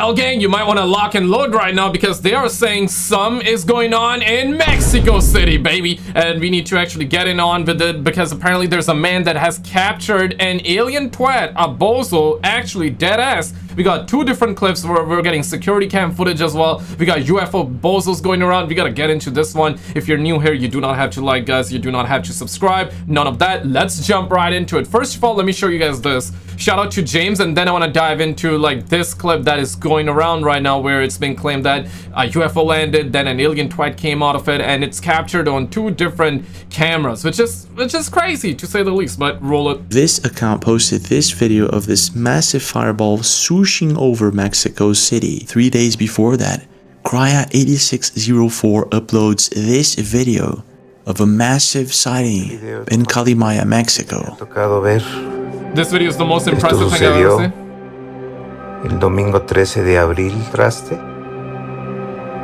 Well, gang, you might want to lock and load right now because they are saying some is going on in Mexico City, baby. And we need to actually get in on with it because apparently there's a man that has captured an alien twat, a bozo, actually dead ass. We got two different clips where we're getting security cam footage as well. We got UFO bozos going around. We gotta get into this one. If you're new here, you do not have to like us. You do not have to subscribe. None of that. Let's jump right into it. First of all, let me show you guys this. Shout out to James, and then I want to dive into like this clip that is going around right now where it's been claimed that a UFO landed, then an alien twat came out of it, and it's captured on two different cameras, which is crazy to say the least, but roll it. This account posted this video of this massive fireball swooshing over Mexico City. 3 days before that, Crya8604 uploads this video of a massive sighting in Calimaya, Mexico. This video is the most impressive thing I've ever seen. El domingo 13 de abril, traste,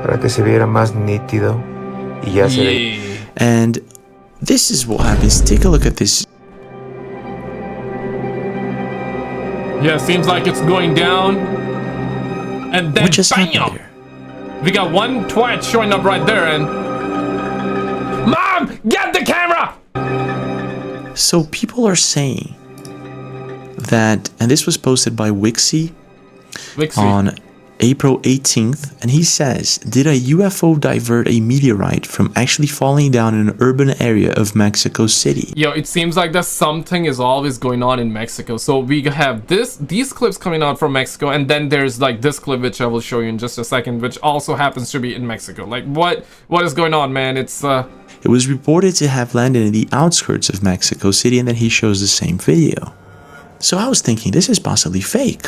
para que se viera más nítido y ya se ve. And this is what happens. Take a look at this. Yeah, seems like it's going down. And then bam! We got one twat showing up right there and... Mom! Get the camera! So people are saying that, and this was posted by Wixie on April 18th, and he says, did a UFO divert a meteorite from actually falling down in an urban area of Mexico City? Yo, it seems like that something is always going on in Mexico. So we have these clips coming out from Mexico, and then there's like this clip which I will show you in just a second, which also happens to be in Mexico. Like what is going on, man? It's It was reported to have landed in the outskirts of Mexico City, and then he shows the same video. So I was thinking, this is possibly fake.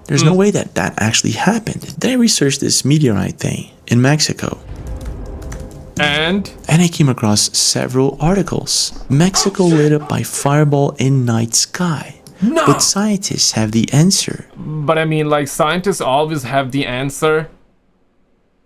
There's no way that actually happened. Then I researched this meteorite thing in Mexico. And I came across several articles. Mexico lit up by fireball in night sky. no! But scientists have the answer. But I mean, like, scientists always have the answer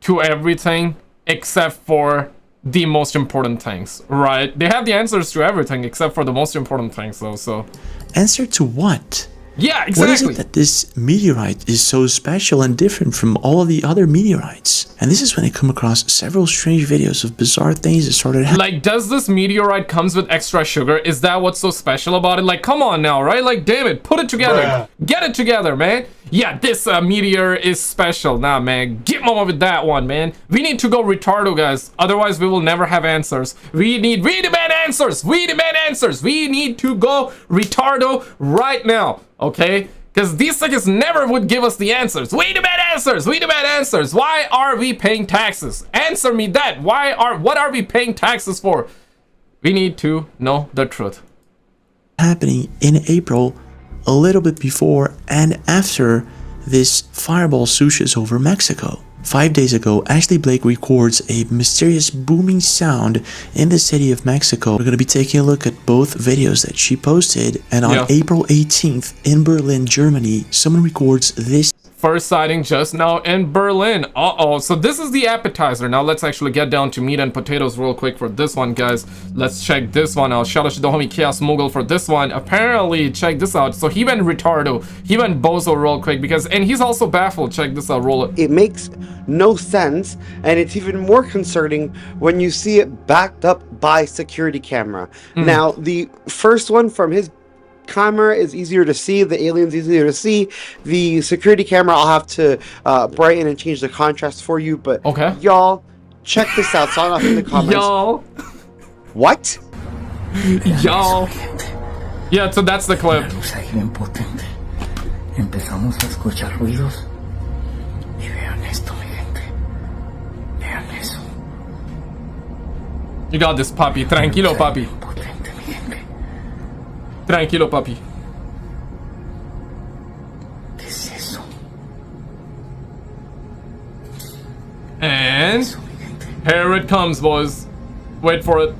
to everything except for the most important things, right? They have the answers to everything except for the most important things, though, so... Answer to what? Yeah, exactly. What is it that this meteorite is so special and different from all of the other meteorites? And this is when I come across several strange videos of bizarre things that started happening. Like, does this meteorite comes with extra sugar? Is that what's so special about it? Like, come on now, right? Like, damn it, put it together. Bruh. Get it together, man. Yeah, this meteor is special. Nah, man, get mama with that one, man. We need to go retardo, guys. Otherwise, we will never have answers. We demand answers. We demand answers. We need to go retardo right now, okay? Because these suckers never would give us the answers. We demand answers. We demand answers. Why are we paying taxes? Answer me that. What are we paying taxes for? We need to know the truth. Happening in April, a little bit before and after this fireball swooshes over Mexico. 5 days ago, Ashley Blake records a mysterious booming sound in the city of Mexico. We're going to be taking a look at both videos that she posted. And on April 18th in Berlin, Germany, someone records this. First sighting just now in Berlin. So this is the appetizer. Now let's actually get down to meat and potatoes real quick for this one, guys. Let's check this one out. Shout out to the homie Chaos Mogul for this one. Apparently, check this out. So he went retardo. He went bozo real quick and he's also baffled. Check this out. Roll it. It makes no sense, and it's even more concerning when you see it backed up by security camera. Now, the first one from his camera is easier to see, the alien's easier to see. The security camera, I'll have to brighten and change the contrast for you, but y'all, check this out. Sign off in the comments. Y'all. What? Y'all. Yeah, so that's the clip. Empezamos a escuchar ruidos y vean esto, mi gente. Vean eso. You got this, papi. Tranquilo, papi. Tranquilo, papi. ¿Qué es eso? And here it comes, boys. Wait for it.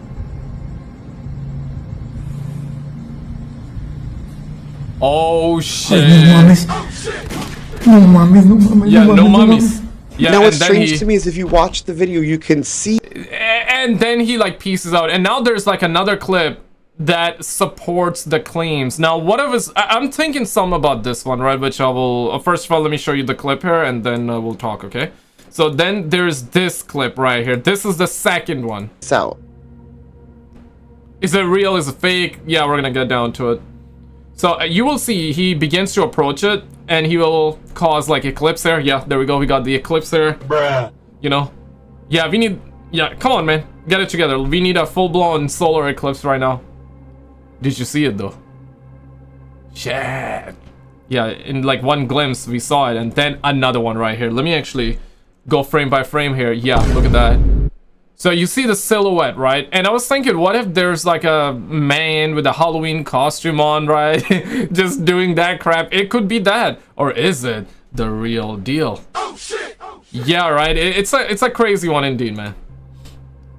Oh shit. No mames, no mames. Yeah, no mames. Yeah, now what's strange to me is if you watch the video, you can see. And then he like pieces out. And now there's like another clip that supports the claims. Now, what of us? I'm thinking some about this one, right? Which I will. First of all, let me show you the clip here, and then we'll talk. Okay. So then there's this clip right here. This is the second one. So, is it real? Is it fake? Yeah, we're gonna get down to it. So you will see he begins to approach it, and he will cause like eclipse there. Yeah, there we go. We got the eclipse there. Bruh. You know. Yeah, we need. Yeah, come on, man. Get it together. We need a full-blown solar eclipse right now. Did you see it though? Shit. Yeah, in like one glimpse we saw it, and then another one right here. Let me actually go frame by frame here. Yeah, look at that. So you see the silhouette, right? And I was thinking, what if there's like a man with a Halloween costume on, right? Just doing that crap. It could be that. Or is it the real deal? Oh shit! Oh shit! Yeah, right. It's a crazy one indeed, man.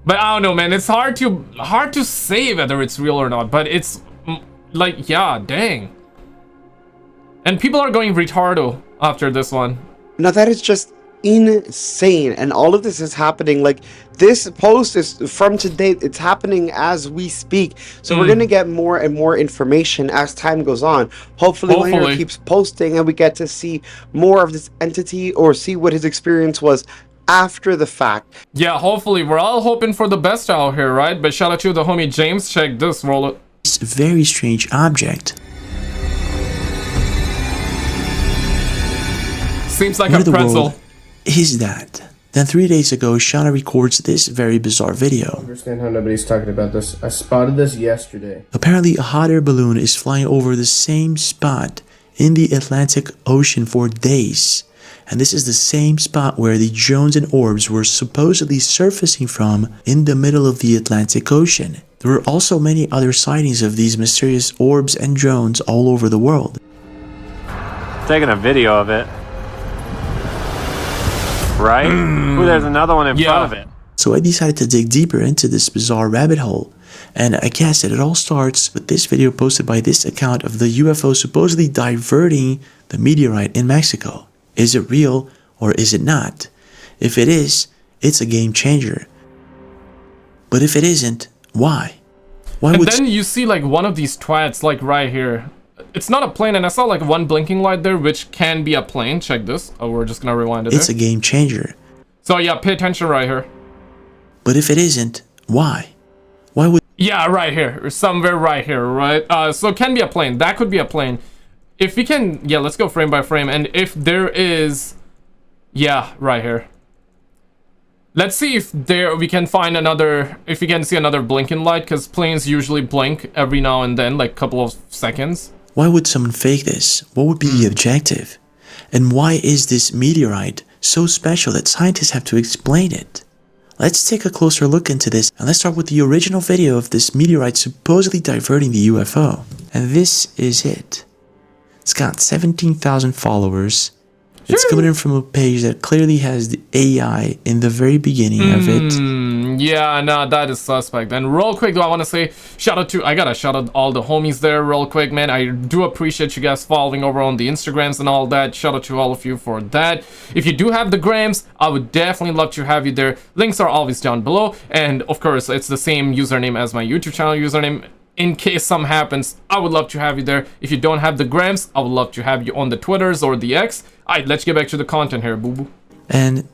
But I don't know, man. It's hard to say whether it's real or not. But it's like, yeah, dang. And people are going retardo after this one. now that is just insane. And all of this is happening, like, this post is from today. It's happening as we speak. So we're going to get more and more information as time goes on. Hopefully. Later keeps posting and we get to see more of this entity or see what his experience was after the fact. Yeah, hopefully. We're all hoping for the best out here, right? But shout out to the homie James. Check this, roll it. This very strange object. Seems like What a in the pretzel. world is that? Then 3 days ago, Shauna records this very bizarre video. I understand how nobody's talking about this. I spotted this yesterday. Apparently, a hot air balloon is flying over the same spot in the Atlantic Ocean for days. And this is the same spot where the drones and orbs were supposedly surfacing from in the middle of the Atlantic Ocean. There were also many other sightings of these mysterious orbs and drones all over the world. Taking a video of it. Right? Ooh, there's another one in front of it. So I decided to dig deeper into this bizarre rabbit hole. And I guess that it all starts with this video posted by this account of the UFO supposedly diverting the meteorite in Mexico. Is it real or is it not? If it is, it's a game changer. But if it isn't, why? Why And would then you see like one of these twats like right here. It's not a plane, and I saw like one blinking light there, which can be a plane. Check this. Oh, we're just gonna rewind it. It's a game changer. So yeah, pay attention right here. But if it isn't, why? Why would... Yeah, right here. Somewhere right here, right? So it can be a plane. That could be a plane. If we can... Yeah, let's go frame by frame. And if there is... Yeah, right here. Let's see if there we can find another... If we can see another blinking light, because planes usually blink every now and then, like a couple of seconds. Why would someone fake this? What would be the objective? And why is this meteorite so special that scientists have to explain it? Let's take a closer look into this, and let's start with the original video of this meteorite supposedly diverting the UFO. And this is it. It's got 17,000 followers. It's coming in from a page that clearly has the AI in the very beginning of it. Yeah, no, that is suspect. And real quick, though, I want to say shout out to... I gotta shout out all the homies there real quick, man. I do appreciate you guys following over on the Instagrams and all that. Shout out to all of you for that. If you do have the grams, I would definitely love to have you there. Links are always down below. And, of course, it's the same username as my YouTube channel username. In case something happens, I would love to have you there. If you don't have the grams, I would love to have you on the Twitters or the X. Alright, let's get back to the content here, boo-boo. And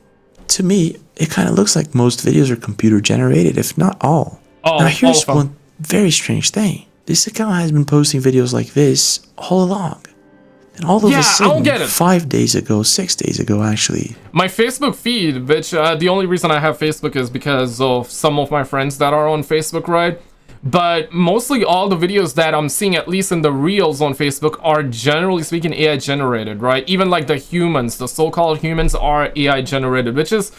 to me, it kind of looks like most videos are computer generated, if not all. Oh, now here's one very strange thing. This account has been posting videos like this all along. And all of a sudden, I don't get it. 5 days ago, 6 days ago actually. My Facebook feed, which the only reason I have Facebook is because of some of my friends that are on Facebook, right? But mostly all the videos that I'm seeing, at least in the reels on Facebook, are generally speaking AI generated, right? Even like the humans, the so-called humans are AI generated, which is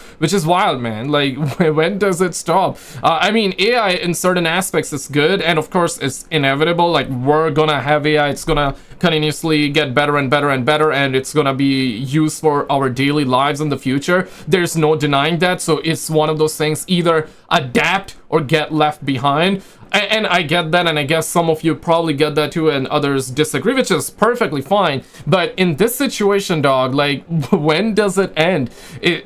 wild, man. Like, when does it stop? I mean, AI in certain aspects is good, and of course it's inevitable. Like, we're gonna have AI, it's gonna continuously get better and better and better, and it's gonna be used for our daily lives in the future. There's no denying that. So it's one of those things, either adapt or get left behind. And I get that, and I guess some of you probably get that too, and others disagree, which is perfectly fine. But in this situation, dog, like, when does it end?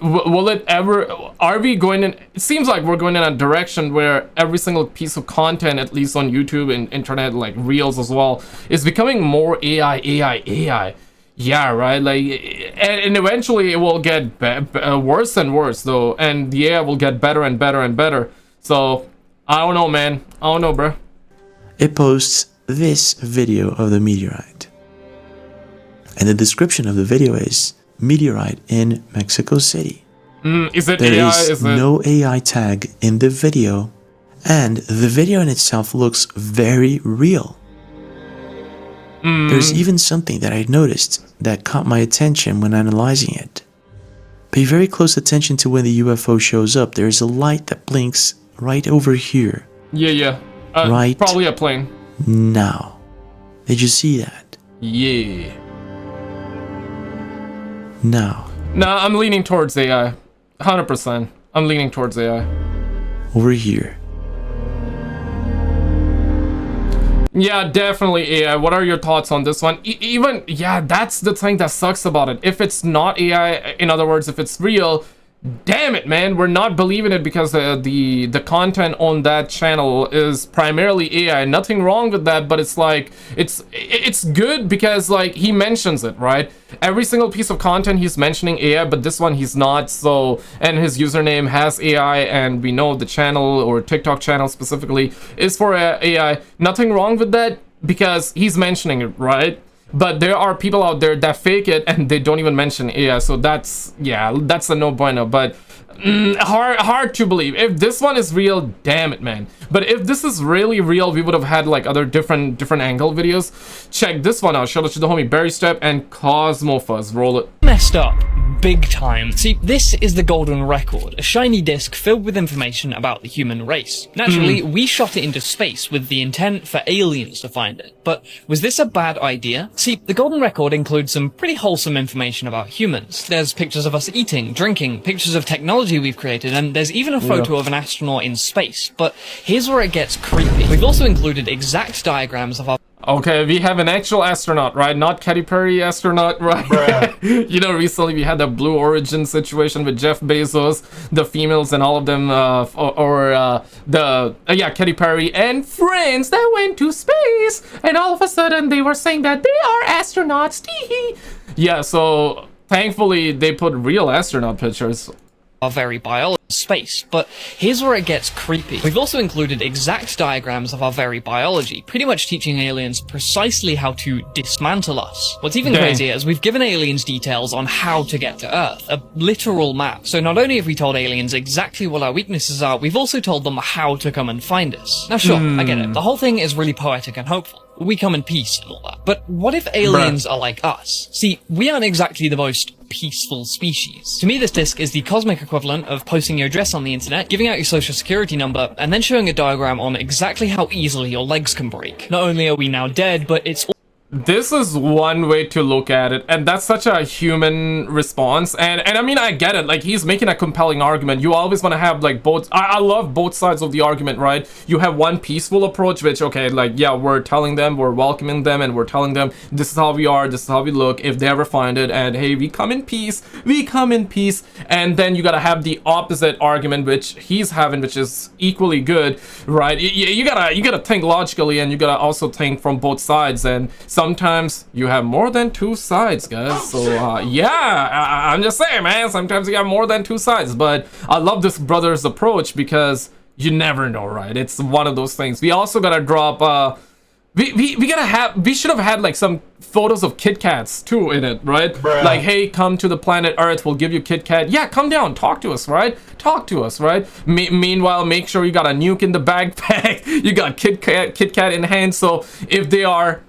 Will it ever? Are we going in? It seems like we're going in a direction where every single piece of content, at least on YouTube and internet, like reels as well, is becoming more AI. Yeah, right. Like, and eventually it will get worse and worse, though, and the AI will get better and better and better. So I don't know, man. I don't know, bro. It posts this video of the meteorite. And the description of the video is meteorite in Mexico City. Is it There AI? is no AI tag in the video, and the video in itself looks very real. There's even something that I noticed that caught my attention when analyzing it. Pay very close attention to when the UFO shows up. There's a light that blinks right over here. Yeah. Right. Probably a plane. Now. Did you see that? Yeah. Now. Nah, I'm leaning towards AI. 100%. I'm leaning towards AI. Over here. Yeah, definitely AI. What are your thoughts on this one? Even, yeah, that's the thing that sucks about it. If it's not AI, in other words, if it's real, damn it, man, we're not believing it because the content on that channel is primarily AI. Nothing wrong with that, but it's like, it's good because, like, he mentions it, right? Every single piece of content he's mentioning AI, but this one he's not. So, and his username has AI, and we know the channel, or TikTok channel specifically, is for AI. Nothing wrong with that because he's mentioning it, right? But there are people out there that fake it and they don't even mention AI, so that's, yeah, that's a no bueno. But hard to believe. If this one is real, damn it, man. But if this is really real, we would have had like other different angle videos. Check this one out. Shout out to the homie Berry Step and Cosmo Fuzz. Roll it. Messed up big time. See, this is the Golden Record, a shiny disc filled with information about the human race. Naturally, we shot it into space with the intent for aliens to find it. But was this a bad idea? See, the Golden Record includes some pretty wholesome information about humans. There's pictures of us eating, drinking, pictures of technology we've created, and there's even a photo of an astronaut in space. But here's where it gets creepy. We've also included exact diagrams of our... Okay, we have an actual astronaut, right? Not Katy Perry astronaut, right? You know, recently we had the Blue Origin situation with Jeff Bezos, the females and all of them, Katy Perry and friends that went to space, and all of a sudden they were saying that they are astronauts. Yeah, so thankfully they put real astronaut pictures. Our very biology space, but here's where it gets creepy. We've also included exact diagrams of our very biology, pretty much teaching aliens precisely how to dismantle us. What's even crazier is we've given aliens details on how to get to Earth, a literal map. So not only have we told aliens exactly what our weaknesses are, we've also told them how to come and find us. Now sure, I get it. The whole thing is really poetic and hopeful. We come in peace and all that. But what if aliens are like us? See, we aren't exactly the most peaceful species. To me, this disc is the cosmic equivalent of posting your address on the internet, giving out your social security number, and then showing a diagram on exactly how easily your legs can break. Not only are we now dead, but it's This is one way to look at it, and that's such a human response. And I mean, I get it. Like, he's making a compelling argument. You always want to have like both. I love both sides of the argument, right? You have one peaceful approach, which, okay, like, yeah, we're telling them, we're welcoming them, and we're telling them this is how we are, this is how we look if they ever find it, and hey, we come in peace, we come in peace. And then you gotta have the opposite argument, which he's having, which is equally good, right? You gotta think logically, and you gotta also think from both sides. And sometimes you have more than two sides, guys. So I'm just saying, man, sometimes you have more than two sides. But I love this brother's approach because you never know, right? It's one of those things. We also gotta drop we should have had like some photos of Kit Kats too in it, right? Like, hey, come to the planet Earth, we'll give you Kit Kat. Yeah, come down, talk to us, right? Talk to us, right? Meanwhile, make sure you got a nuke in the backpack. You got Kit Kat in hand, so if they are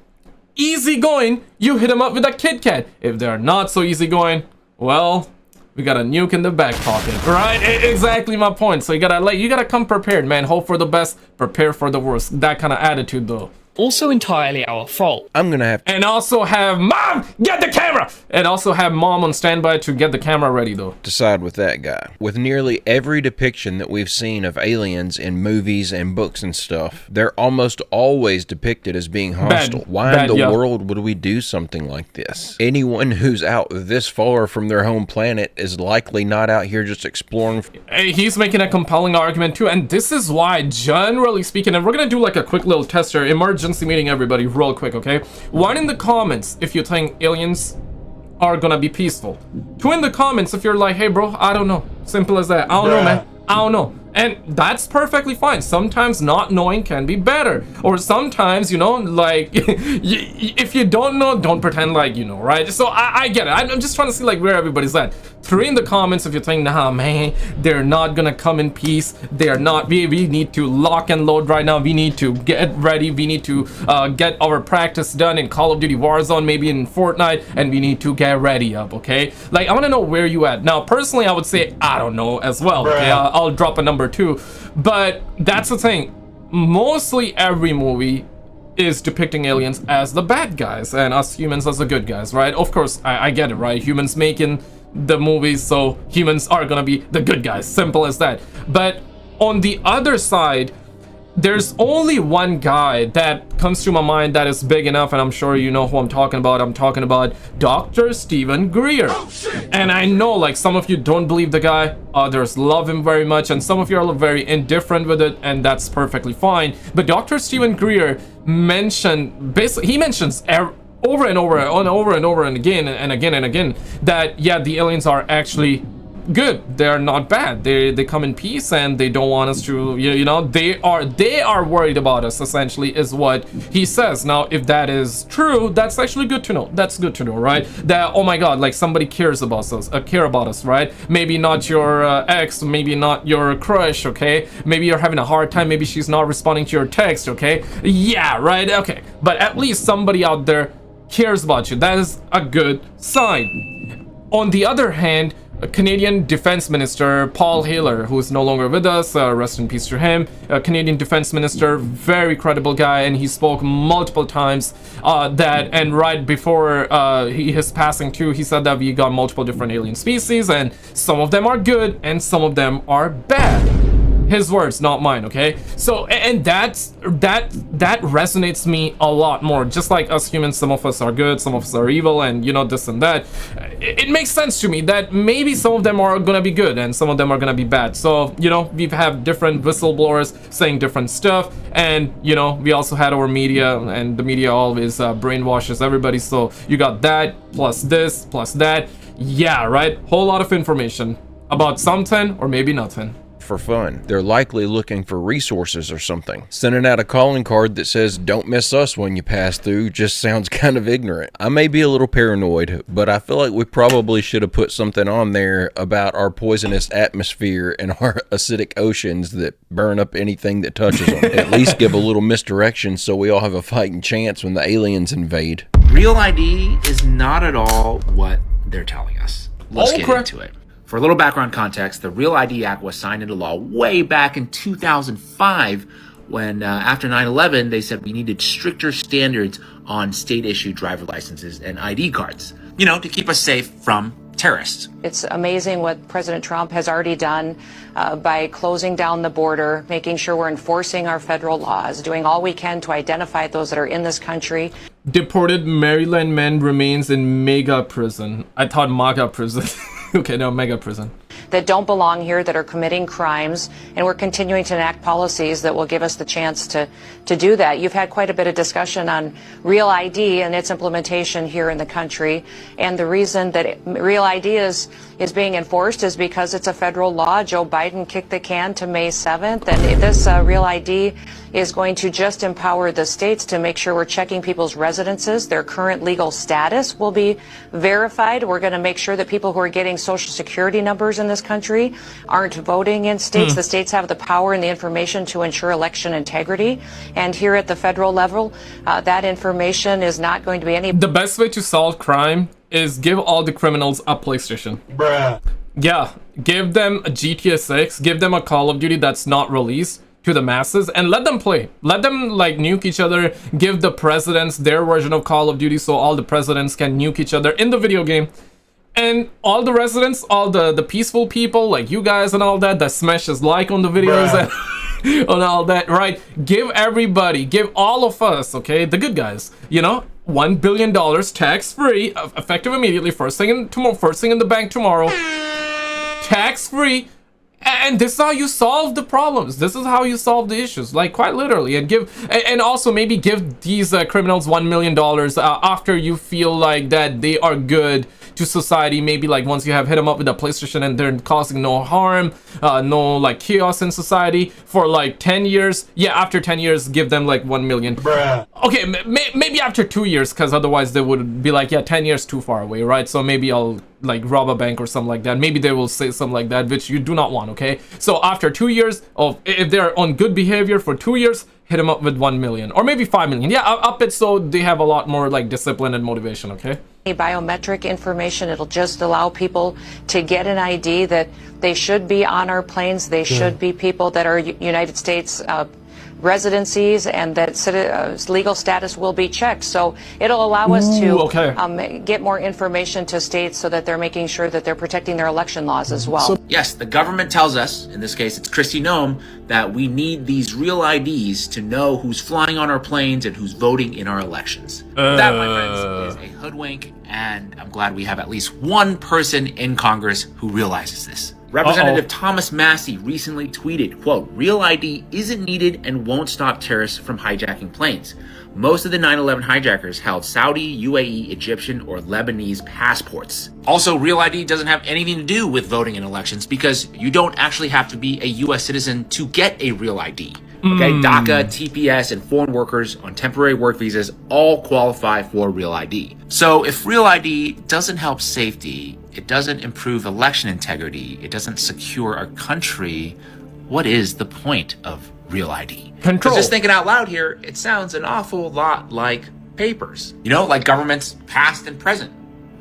easy going, you hit them up with a Kit Kat. If they're not so easy going, well, we got a nuke in the back pocket, right? Exactly my point. So you gotta come prepared, man. Hope for the best, prepare for the worst. That kind of attitude, though. also entirely our fault. I'm gonna have And also have mom get the camera, and also have mom on standby to get the camera ready though. to side with that guy. With nearly every depiction that we've seen of aliens in movies and books and stuff, they're almost always depicted as being hostile. Why in the world would we do something like this? Anyone who's out this far from their home planet is likely not out here just exploring. Hey, he's making a compelling argument too, and this is why, generally speaking, and we're gonna do like a quick little tester, emergency meeting everybody real quick, okay? 1 in the comments if you think aliens are gonna be peaceful. 2 in the comments if you're like, hey bro, I don't know. Simple as that. I don't know, man. I don't know. And that's perfectly fine. Sometimes not knowing can be better. Or sometimes, you know, like, if you don't know, don't pretend like you know, right? So I get it. I'm just trying to see, like, where everybody's at. 3 in the comments if you think, nah, man, they're not gonna come in peace. They're not. We need to lock and load right now. We need to get ready. We need to get our practice done in Call of Duty Warzone, maybe in Fortnite, and we need to get ready up, okay? Like, I want to know where you at. Now, personally, I would say, I don't know as well, okay? I'll drop a number too, but that's the thing. Mostly every movie is depicting aliens as the bad guys and us humans as the good guys, right? Of course, I get it, right? Humans making the movies, so humans are gonna be the good guys. Simple as that. But on the other side, there's only one guy that comes to my mind that is big enough, and I'm sure you know who I'm talking about. I'm talking about Dr. Stephen Greer. And I know, like, some of you don't believe the guy, others love him very much, and some of you are very indifferent with it, and that's perfectly fine. But Dr. Stephen Greer mentioned, basically, he mentions over and over and again and again that, yeah, the aliens are actually good. They're not bad. They come in peace, and they don't want us to, you know, they are worried about us, essentially, is what he says. Now, if that is true, that's actually good to know. That's good to know, right? That, oh my god, like, somebody cares about us, right? Maybe not your ex, maybe not your crush, okay? Maybe you're having a hard time, maybe she's not responding to your text, okay? Yeah, right, okay. But at least somebody out there cares about you. That is a good sign. On the other hand, Canadian Defense Minister Paul Haler, who is no longer with us, rest in peace to him. Canadian Defense Minister, very credible guy, and he spoke multiple times and right before his passing too, he said that we got multiple different alien species, and some of them are good and some of them are bad. His words, not mine, okay? So, and that resonates me a lot more. Just like us humans, some of us are good, some of us are evil, and you know, this and that. It makes sense to me that maybe some of them are gonna be good and some of them are gonna be bad. So, you know, we have different whistleblowers saying different stuff, and you know, we also had our media, and the media always brainwashes everybody. So you got that plus this plus that. Yeah, right? Whole lot of information about something or maybe nothing. For fun. They're likely looking for resources or something. Sending out a calling card that says, "Don't miss us when you pass through," just sounds kind of ignorant. I may be a little paranoid, but I feel like we probably should have put something on there about our poisonous atmosphere and our acidic oceans that burn up anything that touches them. At least give a little misdirection so we all have a fighting chance when the aliens invade. Real ID is not at all what they're telling us. Let's get into it. For a little background context, the Real ID Act was signed into law way back in 2005 when, after 9/11, they said we needed stricter standards on state-issued driver licenses and ID cards, you know, to keep us safe from terrorists. It's amazing what President Trump has already done by closing down the border, making sure we're enforcing our federal laws, doing all we can to identify those that are in this country. Deported Maryland man remains in mega prison. I thought MAGA prison. Okay, no, mega prison. That don't belong here, that are committing crimes, and we're continuing to enact policies that will give us the chance to do that. You've had quite a bit of discussion on Real ID and its implementation here in the country, and the reason that Real ID is being enforced is because it's a federal law. Joe Biden kicked the can to May 7th, and this Real ID is going to just empower the states to make sure we're checking people's residences. Their current legal status will be verified. We're going to make sure that people who are getting Social Security numbers in this country aren't voting in states. The states have the power and the information to ensure election integrity. And here at the federal level, that information is not going to be any... The best way to solve crime is give all the criminals a PlayStation. Bruh. Yeah, give them a GTA 6, give them a Call of Duty that's not released, to the masses and let them play. Let them like nuke each other, give the presidents their version of Call of Duty so all the presidents can nuke each other in the video game. And all the residents, all the peaceful people like you guys and all that smashes like on the videos and on all that, right? Give everybody, give all of us, okay, the good guys, you know, $1 billion tax-free, effective immediately, first thing in the bank tomorrow, tax-free. And this is how you solve the problems. This is how you solve the issues, like quite literally. And also maybe give these criminals $1 million after you feel like that they are good to society. Maybe like once you have hit them up with a PlayStation and they're causing no harm, no like chaos in society for like 10 years. Yeah, after 10 years, give them like 1 million. Bruh. Okay, maybe after 2 years, because otherwise they would be like, yeah, 10 years too far away, right? So maybe I'll like rob a bank or something like that. Maybe they will say something like that, which you do not want, okay? So after 2 years of, if they're on good behavior for 2 years, hit them up with 1 million or maybe 5 million. Yeah, up it so they have a lot more like discipline and motivation, okay? Biometric information, it'll just allow people to get an ID that they should be on our planes. They should be people that are United States residencies, and that legal status will be checked. So it'll allow us to get more information to states so that they're making sure that they're protecting their election laws as well. Yes, the government tells us, in this case it's Kristi Noem, that we need these real IDs to know who's flying on our planes and who's voting in our elections. That, my friends, is a hoodwink, and I'm glad we have at least one person in Congress who realizes this. Representative Thomas Massey recently tweeted, quote, "Real ID isn't needed and won't stop terrorists from hijacking planes. Most of the 9/11 hijackers held Saudi, UAE, Egyptian, or Lebanese passports." Also, Real ID doesn't have anything to do with voting in elections because you don't actually have to be a US citizen to get a Real ID. Okay, DACA, TPS, and foreign workers on temporary work visas all qualify for Real ID. So if Real ID doesn't help safety, it doesn't improve election integrity, it doesn't secure our country, what is the point of Real ID? Control. Just thinking out loud here, it sounds an awful lot like papers. You know, like governments past and present.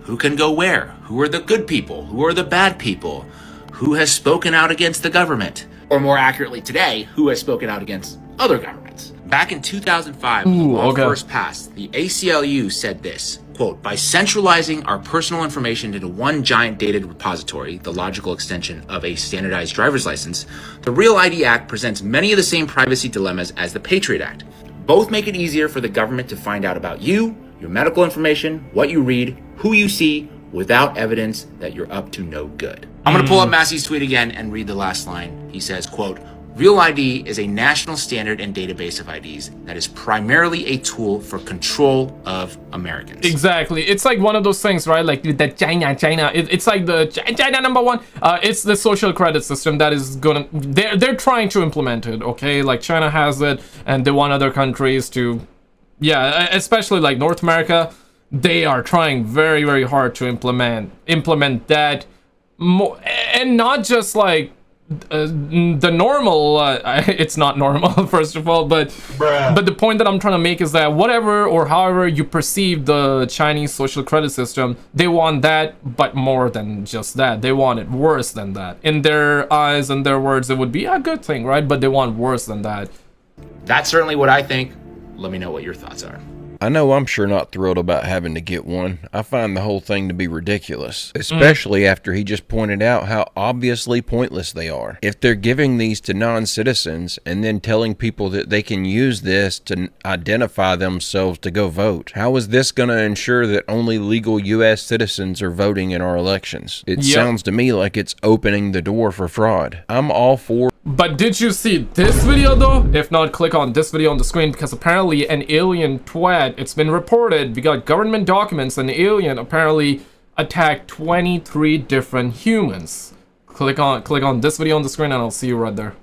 Who can go where? Who are the good people? Who are the bad people? Who has spoken out against the government? Or more accurately today, who has spoken out against other governments? Back in 2005, when the law first passed, the ACLU said this, quote, "By centralizing our personal information into one giant data repository, the logical extension of a standardized driver's license, the Real ID Act presents many of the same privacy dilemmas as the Patriot Act. Both make it easier for the government to find out about you, your medical information, what you read, who you see, without evidence that you're up to no good." I'm going to pull up Massey's tweet again and read the last line. He says, quote, "Real ID is a national standard and database of IDs that is primarily a tool for control of Americans." Exactly. It's like one of those things, right? Like the China. It's like the China #1. It's the social credit system that is gonna. They're trying to implement it. Okay, like China has it, and they want other countries to. Yeah, especially like North America. They are trying very, very hard to implement that, and not just like the normal. It's not normal, first of all, but the point that I'm trying to make is that whatever or however you perceive the Chinese social credit system, they want that, but more than just that. They want it worse than that. In their eyes and their words, it would be a good thing, right? But they want worse than that. That's certainly what I think. Let me know what your thoughts are. I know I'm sure not thrilled about having to get one. I find the whole thing to be ridiculous, especially after he just pointed out how obviously pointless they are. If they're giving these to non-citizens and then telling people that they can use this to identify themselves to go vote, how is this going to ensure that only legal U.S. citizens are voting in our elections? It sounds to me like it's opening the door for fraud. I'm all for. But did you see this video though? If not, click on this video on the screen, because apparently an alien twat, it's been reported, we got government documents, an alien apparently attacked 23 different humans. Click on this video on the screen and I'll see you right there.